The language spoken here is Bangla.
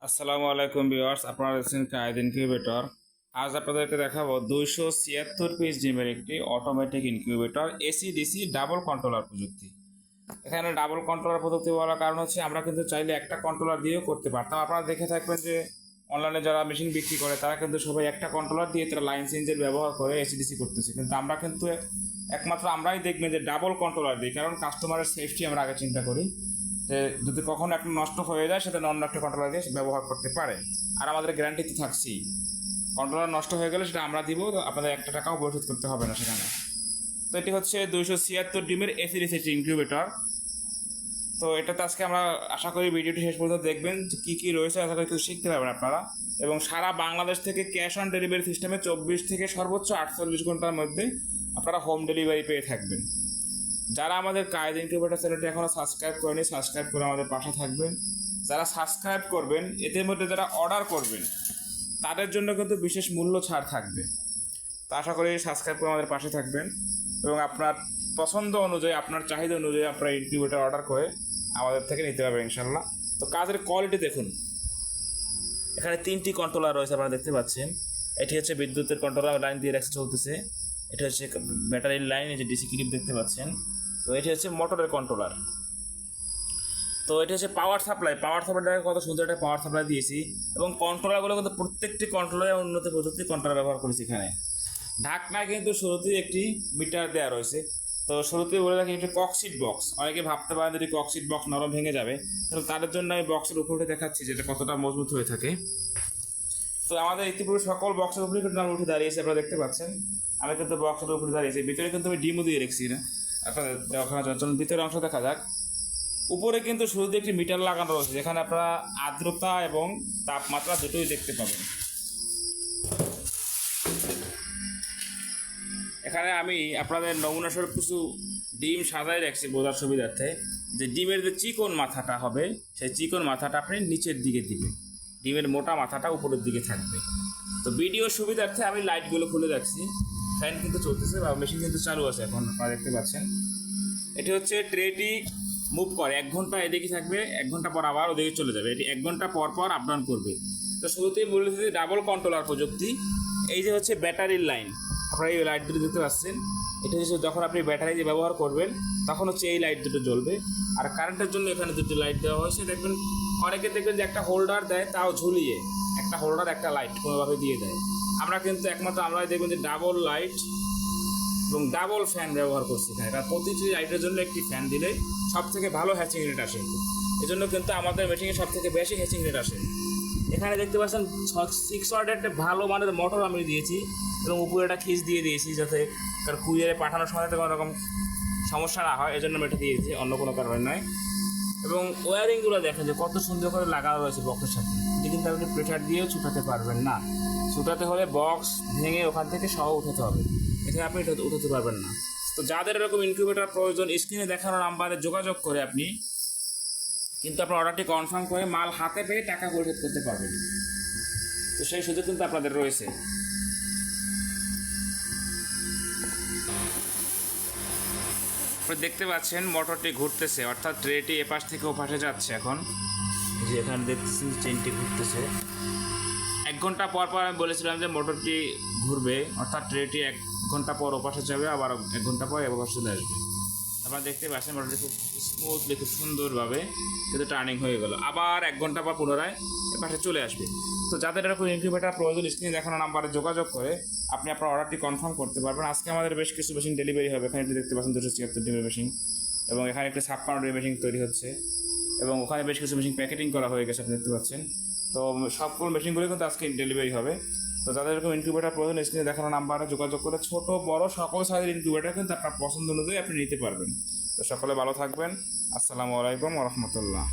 আসসালামু আলাইকুম ভিউয়ার্স, আপনারা দেখছেন কায়েদ ইনকিউবেটর। আজ আপনাদেরকে দেখাবো 276 পিস জিমের একটি automatic incubator AC DC double controller প্রযুক্তি। এখানে ডাবল কন্ট্রোলার প্রযুক্তি বলার কারণ হচ্ছে আমরা কিন্তু চাইলে একটা কন্ট্রোলার দিয়েও করতে পারতাম। আপনারা দেখে থাকবেন যে অনলাইনে যারা মেশিন বিক্রি করে তারা কিন্তু সবাই একটা কন্ট্রোলার দিয়ে তারা লাইন চেঞ্জের ব্যবহার করে এসি ডিসি করতেছে, কিন্তু আমরা কিন্তু একমাত্র আমরাই দেখবেন যে ডাবল কন্ট্রোলার দিই, কারণ কাস্টমারের সেফটি আমরা আগে চিন্তা করি যে যদি কখনো একটা নষ্ট হয়ে যায় সেটা অন্য একটা কন্ট্রোলার দিয়ে ব্যবহার করতে পারে। আর আমাদের গ্যারান্টি তো থাকছেই, কন্ট্রোলার নষ্ট হয়ে গেলে সেটা আমরা দিব, তো আপনাদের একটা টাকাও পরিশোধ করতে হবে না সেখানে। তো এটি হচ্ছে 276 ডিমের এসি ডিসি ইনকিউবেটর। তো এটাতে আজকে আমরা আশা করি ভিডিওটি শেষ পর্যন্ত দেখবেন যে কী কী রয়েছে, আশা করি কিছু শিখতে পারবেন আপনারা। এবং সারা বাংলাদেশ থেকে ক্যাশ অন ডেলিভারি সিস্টেমে 24 থেকে সর্বোচ্চ 48 ঘন্টার মধ্যে আপনারা হোম ডেলিভারি পেয়ে থাকবেন। যারা আমাদের কায়েদ ইনকিউবেটর চ্যানেলটি এখনও সাবস্ক্রাইব করেনি, সাবস্ক্রাইব করে আমাদের পাশে থাকবেন। যারা সাবস্ক্রাইব করবেন, এদের মধ্যে যারা অর্ডার করবেন তাদের জন্য কিন্তু বিশেষ মূল্য ছাড় থাকবে। তো আশা করি সাবস্ক্রাইব করে আমাদের পাশে থাকবেন এবং আপনার পছন্দ অনুযায়ী, আপনার চাহিদা অনুযায়ী আপনারা ইনকিউবেটর অর্ডার করে আমাদের থেকে নিতে পারবেন ইনশাল্লাহ। তো কাজের কোয়ালিটি দেখুন, এখানে 3টি কন্ট্রোলার রয়েছে, আপনারা দেখতে পাচ্ছেন। এটি হচ্ছে বিদ্যুতের কন্ট্রোলার, লাইন দিয়ে রেখে চলতেছে। এটা হচ্ছে ব্যাটারির লাইন, এই যে ডিসি ক্লিপ দেখতে পাচ্ছেন। তো এটি হচ্ছে মোটরের কন্ট্রোলার। তো এটা হচ্ছে পাওয়ার সাপ্লাই, কত সুন্দর একটা পাওয়ার সাপ্লাই দিয়েছি। এবং কন্ট্রোলারগুলো কিন্তু প্রত্যেকটি কন্ট্রোলারে উন্নত প্রযুক্তি কন্ট্রোলার ব্যবহার করেছি। এখানে ঢাকনায় কিন্তু শুরুতেই একটি মিটার দেওয়া রয়েছে। তো শুরুতেই বলে রাখি, একটি ককশিট বক্স। অনেকে ভাবতে পারেন যদি ককশিট বক্স নরম ভেঙে যাবে, তাহলে তাদের জন্য আমি বক্সের উপরে দেখাচ্ছি যেটা কতটা মজবুত হয়ে থাকে। তো আমাদের ইতিপূর্বে সকল বক্সের উপরে কিন্তু নাম উঠে দাঁড়িয়েছে, আপনারা দেখতে পাচ্ছেন। আমি কিন্তু বক্সের উপরে দাঁড়িয়েছি, ভিতরে কিন্তু আমি ডিমও দিয়ে রেখেছি না আপনাদের দেখানোর জন্য। চলুন ভিতরের অংশ দেখা যাক। উপরে কিন্তু শুরুতে একটি মিটার লাগানো রয়েছে, যেখানে আপনারা আর্দ্রতা এবং তাপমাত্রা দুটোই দেখতে পাবেন। এখানে আমি আপনাদের নমুনা স্বরূপ কিছু ডিম সাজাই রাখছি বোঝার সুবিধার্থে, যে ডিমের যে চিকন মাথাটা হবে সেই চিকন মাথাটা আপনি নিচের দিকে দিবেন, ডিমের মোটা মাথাটা উপরের দিকে থাকবে। তো ভিডিওর সুবিধার্থে আমি লাইটগুলো খুলে রাখছি। ফ্যান কিন্তু চলতেছে বা মেশিন কিন্তু চালু আছে এখন, আপনারা দেখতে পাচ্ছেন। এটি হচ্ছে ট্রেটি মুভ করে, 1 ঘন্টা এদিকে থাকবে, 1 ঘন্টা পর আবার ওদিকে চলে যাবে। এটি 1 ঘন্টা পর পর আপ ডাউন করবে। তো শুরুতেই বলেছি যে ডাবল কন্ট্রোলার প্রযুক্তি। এই যে হচ্ছে ব্যাটারির লাইন, আপনারা এই লাইট দুটো দেখতে পাচ্ছেন। এটা হচ্ছে যখন আপনি ব্যাটারি দিয়ে ব্যবহার করবেন তখন হচ্ছে এই লাইট দুটো জ্বলবে। আর কারেন্টের জন্য এখানে দুটো লাইট দেওয়া হয়েছে। দেখবেন অনেকে দেখবেন যে একটা হোল্ডার দেয়, তাও ঝুলিয়ে একটা হোল্ডার একটা লাইট কোনোভাবে দিয়ে দেয়। আমরা কিন্তু একমাত্র আমরাই দেখবেন যে ডাবল লাইট এবং ডাবল ফ্যান ব্যবহার করছি এখানে, কারণ প্রতিটি লাইটের জন্য একটি ফ্যান দিলে সব থেকে ভালো হ্যাচিং রেট আসে। এজন্য কিন্তু আমাদের মেশিনে সব থেকে বেশি হ্যাচিং রেট আসে। এখানে দেখতে পাচ্ছেন 6 ওয়াটের একটা ভালো মানের মোটর আমি দিয়েছি এবং উপরে একটা খিচ দিয়ে দিয়েছি, যাতে কারণ কুরিয়ারে পাঠানোর সময় কোনো রকম সমস্যা না হয়, এজন্য আমি এটা দিয়েছি, অন্য কোনো কারণে নয়। এবং ওয়ারিংগুলো দেখেন যে কত সুন্দর করে লাগানো রয়েছে বক্সের সাথে। এটি কিন্তু আপনি প্রেশার দিয়েও ছুটাতে পারবেন না, ছুটাতে হলে বক্স ভেঙে ওখান থেকে সহ উঠাতে হবে, এখানে আপনি এটা উঠাতে পারবেন না। তো যাদের এরকম ইনকিউবেটর প্রয়োজন, স্ক্রিনে দেখানো নাম্বারে যোগাযোগ করে আপনি কিন্তু আপনার অর্ডারটি কনফার্ম করে মাল হাতে পেয়ে টাকা পরিশোধ করতে পারবেন। তো সেই সুযোগ কিন্তু আপনাদের রয়েছে। আপনি দেখতে পাচ্ছেন মোটরটি ঘুরতেছে, অর্থাৎ ট্রেটি এপাশ থেকে ওপাশে যাচ্ছে। এখন যে এখানে দেখতেছেন চেনটি ঘুরতেছে। 1 ঘন্টা পর পর আমি বলেছিলাম যে মোটরটি ঘুরবে, অর্থাৎ ট্রেটি 1 ঘন্টা পর ওপাশে যাবে, আবার 1 ঘন্টা পর এপাশে চলে আসবে। আপনারা দেখতে পাচ্ছেন মোটরটি খুব স্মুথলি, খুব সুন্দরভাবে কিন্তু টার্নিং হয়ে গেল। আবার 1 ঘন্টা পর পুনরায় এপাশে চলে আসবে। তো যাদের এরকম ইনকিউবেটর প্রয়োজন, স্ক্রিনে দেখানো নাম্বারে যোগাযোগ করে আপনি আপনার অর্ডারটি কনফার্ম করতে পারবেন। আজকে আমাদের বেশ কিছু মেশিন ডেলিভারি হবে। এখানে দেখতে পাচ্ছেন 276 ডিমের মেশিন, এবং এখানে একটি 56 ডিমের মেশিন তৈরি হচ্ছে, এবং ওখানে বেশ কিছু মেশিন প্যাকেটিং করা হয়ে গেছে, আপনি দেখতে পাচ্ছেন। তো সবগুলো মেশিনগুলো কিন্তু আজকে ডেলিভারি হবে। তো যাদের এরকম ইনকিউবেটর প্রয়োজন, স্ক্রিনে দেখানো নাম্বারে যোগাযোগ করে ছোট বড় সকল সাইজের ইনকিউবেটর কিন্তু আপনার পছন্দ অনুযায়ী আপনি নিতে পারবেন। তো সকলে ভালো থাকবেন। আসসালামু আলাইকুম ওয়া রাহমাতুল্লাহ।